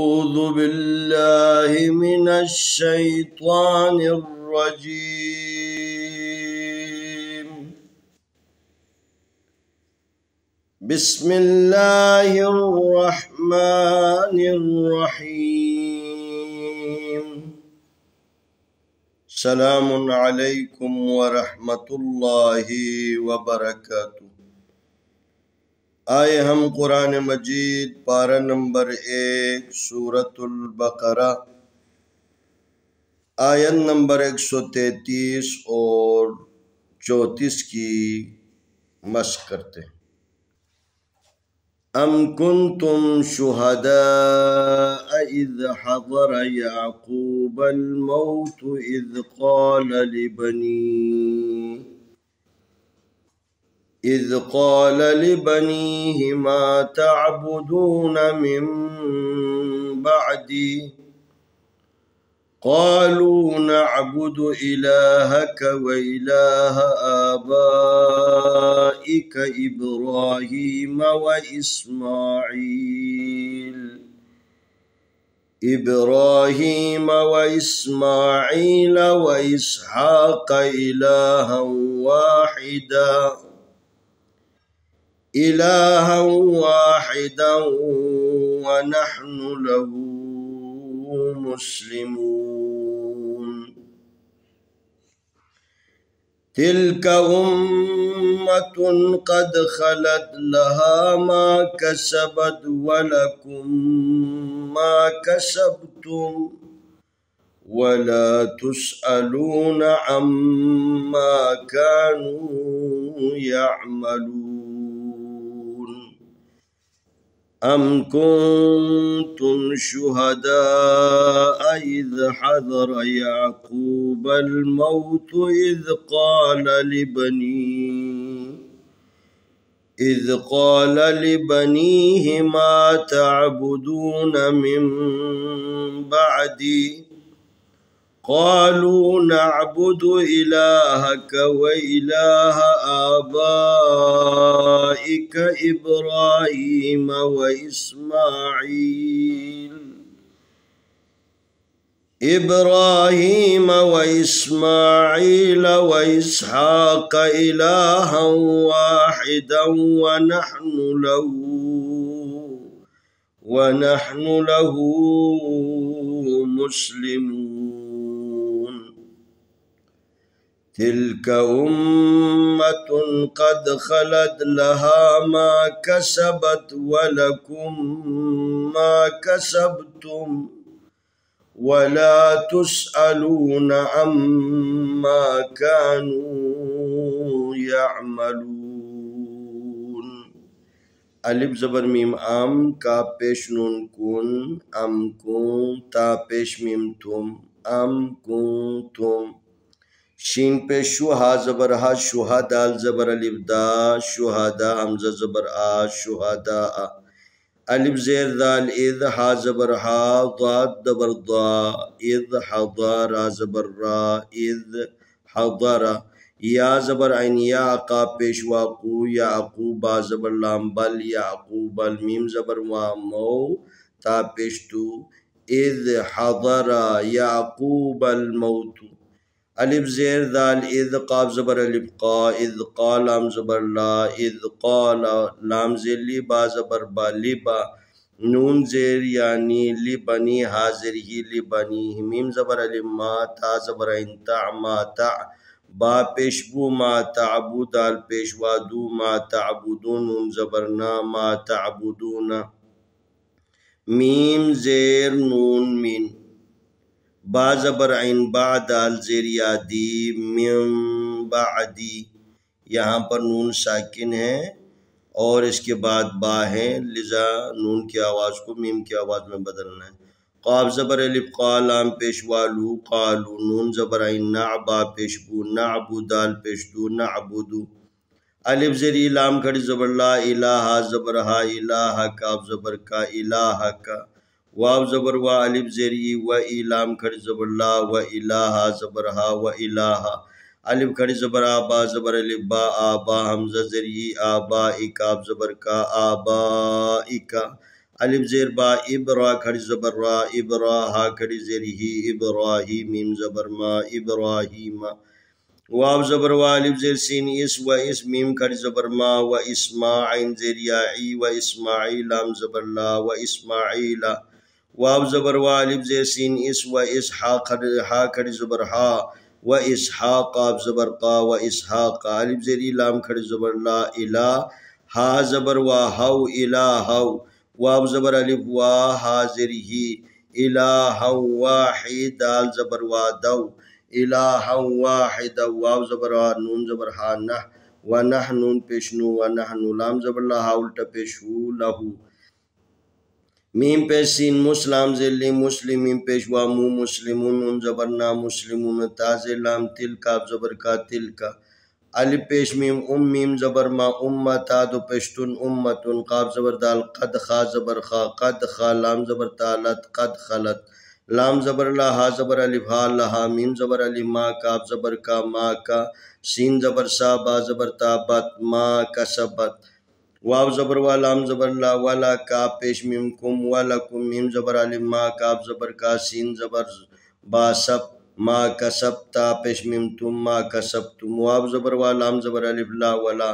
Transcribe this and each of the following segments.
أعوذ بالله من الشيطان الرجيم. بسم الله الرحمن الرحيم. سلام عليكم ورحمة الله وبركاته. आए हम कुरान मजीद पारा नंबर 1 सूरतुल बकरा आयत नंबर 133 और 34 की मश्क करते हैं। अम कुंतुम शुहदा इज़ हज़र याक़ूबल मौत إذ قال لبنيه ما تعبدون من بعدي قالوا نعبد إلهك وإله آبائك إبراهيم وإسماعيل وإسحاق إلها واحدا ونحن له مسلمون. تلك أمة قد خلت لها ما كسبت ولكم ما كسبتم ولا تسألون عما كانوا يعملون. أم كنتم شهداء إذ حضر يعقوب الموت إذ قال لبنيه ما تعبدون من بعدي قالوا نعبد إلهك وإله آبائك إبراهيم وإسماعيل وإسحاق إلها واحدا ونحن له مسلمون. تلك أمة قد خلت لها ما كسبت ولكم ما كسبتم ولا تسألون عما كانوا يعملون. अलिफ ज़बर मीम आम का पेश नून कुन अम कुन ता पेश मीम तुम अम कुन तुम शीन पे शुहा ज़बर हा शुहा दाल ज़बर अलिफ दा शुहादा हमज़ा ज़बर आ शुहादा अलिफ ज़ेर दाल इज़ हा ज़बर हा ज़ाद ज़बर ज़ा इज़ हज़रा ज़बर रा इज़ हज़रा या ज़बर ऐन या का पेशवा कु या अकू बा ज़बर लाम बल या अकू बल मीम ज़बर वा मौ ता पेशतु इज़ हज़रा या अकू बल मौतु अलिफ ज़ेर दाल इज़ क़ाफ ज़बर अलिफ क़ा इज़ क़ा लाम ज़बर ला इज़ क़ाला लाम ज़ेर ली बा ज़बर बा लिबा नून ज़ेर यानी लिबनी हाज़िर ही लिबनी मीम ज़बर अलिफ मा ता ज़बर ऐन ता मा ता बा पेशबू मा ताबू दाल पेशवा दू मा ताबूदून नून ज़बर ना मा ताबूदूना मीम ज़ेर नून मिन बा ज़बर ऐन बा दाल ज़ेर यादी मिन बादी यहाँ पर नून साकिन है और इसके बाद बा है लिज़ा नून की आवाज़ को मीम की आवाज़ में बदलना है। क़ाफ ज़बर अलिफ क़ा लाम पेशवालू क़ालू नून ज़बर ऐन ना बा पेशबू नाबू दाल पेशदू नाबुदू अलिफ ज़ेर लाम खड़ी ज़बर ला इलाहा ज़बर हा इलाहा काफ ज़बर का इलाहा का वाव ज़बर वा अलिफ ज़ेर व इलाम खड़ी ज़बर ला व इलाहा ज़बर हा व इलाहा अलिफ खड़ी ज़बर आबा ज़बर अलिफ बा आबा हमज़ा ज़री आबा इकाब ज़बर का आबा इका अलिफ ज़ेर बा इबरा खड़ी ज़बर रा इबरा हा खड़ी ज़ेर ही इब्राहीम मीम ज़बर मा इब्राहीमा वाव ज़बर वा अलिफ ज़ेर सीन इस व इस मीम खड़ी ज़बर मा व इस्मा आइन ज़ेर या ई व इस्माईल लाम ज़बर ला व इस्माईला वाव ज़बर वा अलिफ ज़ेर सीन इस व इस हा खड़ी ज़बर हा व इसहाक काफ ज़बर का व इसहाक अलिफ ज़ेर लाम खड़ी ज़बर ला इला हा ज़बर वा हाउ इला हाउ वाव ज़बर अलिफ वा हा ज़ेर ही इलाहा वाहिद दाल ज़बर वा दौ इलाहा वाहिद वाव ज़बर वा नून ज़बर हा नह व नह नून पेशनु व नहनु लाम ज़बर ला हा उल्टा पेशु लहू मीम पेश सीन मुस्लाम ज़ेर मुस्लिम मीम पेश वा मु मुस्लिमुन नून ज़बर ना मुस्लिमुन ताज़े लाम तिल काफ ज़बर का तिल का अलिफ पेश मीम ज़बर मा उम्मा ता दो पेशतुन उम्मतुन काफ ज़बर दाल कद खा ज़बर खा कद खा लाम ज़बर तालत कद खलत लाम ज़बर ला हा ज़बर अलिफ हा लहा मीम ज़बर अलिफ मा काफ ज़बर का मा का सीन ज़बर सा बा ज़बर ता बत मा कसबत वाव ज़बर वा लाम ज़बर ला वाला का पेश मीम कुम वाला कुम मीम ज़बर अलिफ मा काफ ज़बर का सीन ज़बर बा सब मा कसबता पेश मीम तुम मा कसबतुम वाव ज़बर वा लाम ज़बर अलिफ ला वला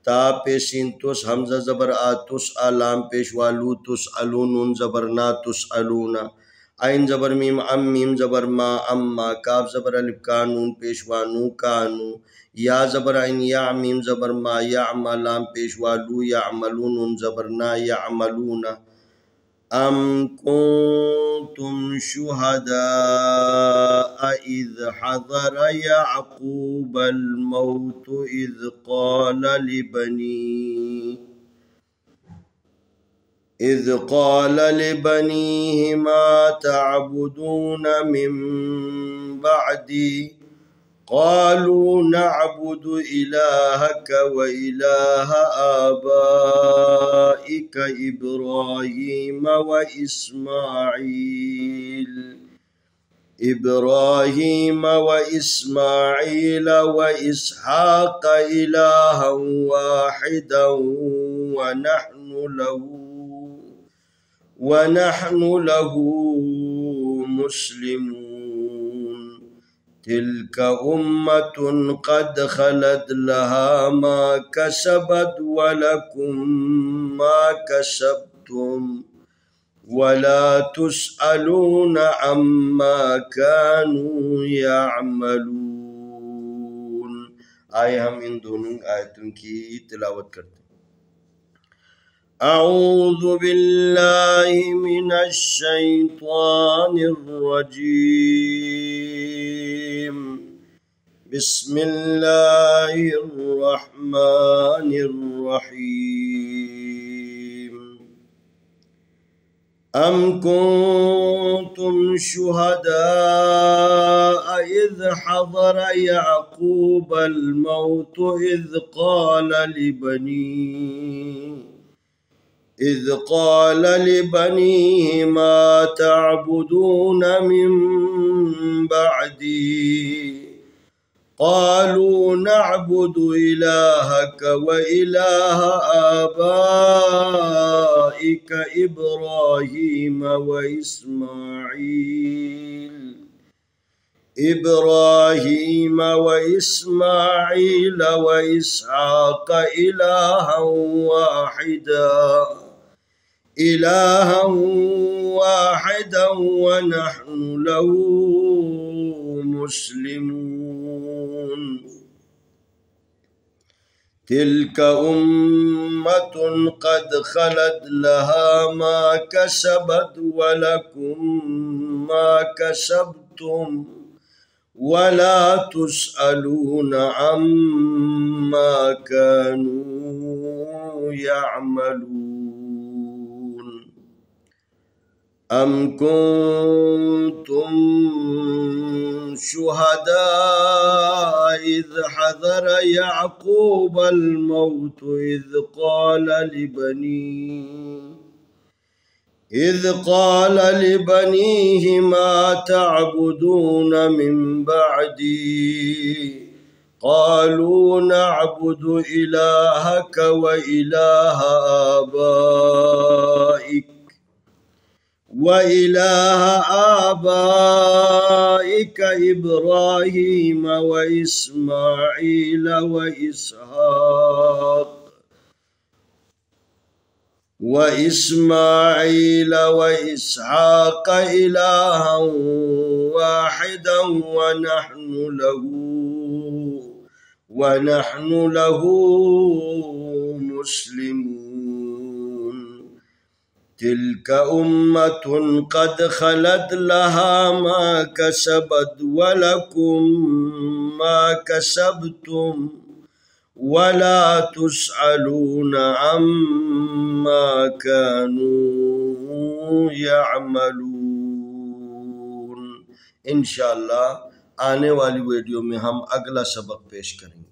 ता पेश सीन तुस हमज़ा ज़बर आ तुस आ लाम पेश वालू तुस अलू नून ज़बर ना तुस अलूना आइन ज़बर मीम ज़बर मा अम्मा काफ ज़बर अलिफ का नून पेश वानू कानू या ज़बर आइन या मीम ज़बर मा या अम्मा लाम पेश वालू या अमलू नून ज़बर ना या अमलूना अम कुंतुम शुहदा इज़ हज़र याक़ूब अल-मौत إذ قال لبنيه ما تعبدون من بعدي قالوا نعبد إلهك وإله آبائك إبراهيم وإسماعيل وإسحاق إلها واحدا ونحن له مسلمون تلك أمة قد خلت لها ما كسبت ولكم ما كسبتم ولا تسألون عما كانوا يعملون آئے ہم ان دونوں آیتوں کی تلاوت کرتے ہیں أعوذ بالله من الشيطان الرجيم بسم الله الرحمن الرحيم أم كنتم شهداء إذ حضر يعقوب الموت إذ قال لبنيه ما تعبدون من بعدي قالوا نعبد إلهك وإله آبائك إبراهيم وإسماعيل وإسحاق إلها واحدا ونحن له مسلمون تلك أمة قد خلت لها ما كسبت ولكم ما كسبتم ولا تسألون عما كانوا يعملون أم كنتم شهداء إذ حضر يعقوب الموت إذ قال لبنيه ما تعبدون من بعدي قالوا نعبد إلهك وإله آبائك وإله آبائك إبراهيم وإسماعيل وإسحاق إلها واحدا ونحن له مسلمون. تلك أمة قد خلت لها ما كسبت ولكم ما كسبتم ولا تسألون عما كانوا يعملون. इंशाअल्लाह आने वाली वीडियो में हम अगला सबक पेश करेंगे।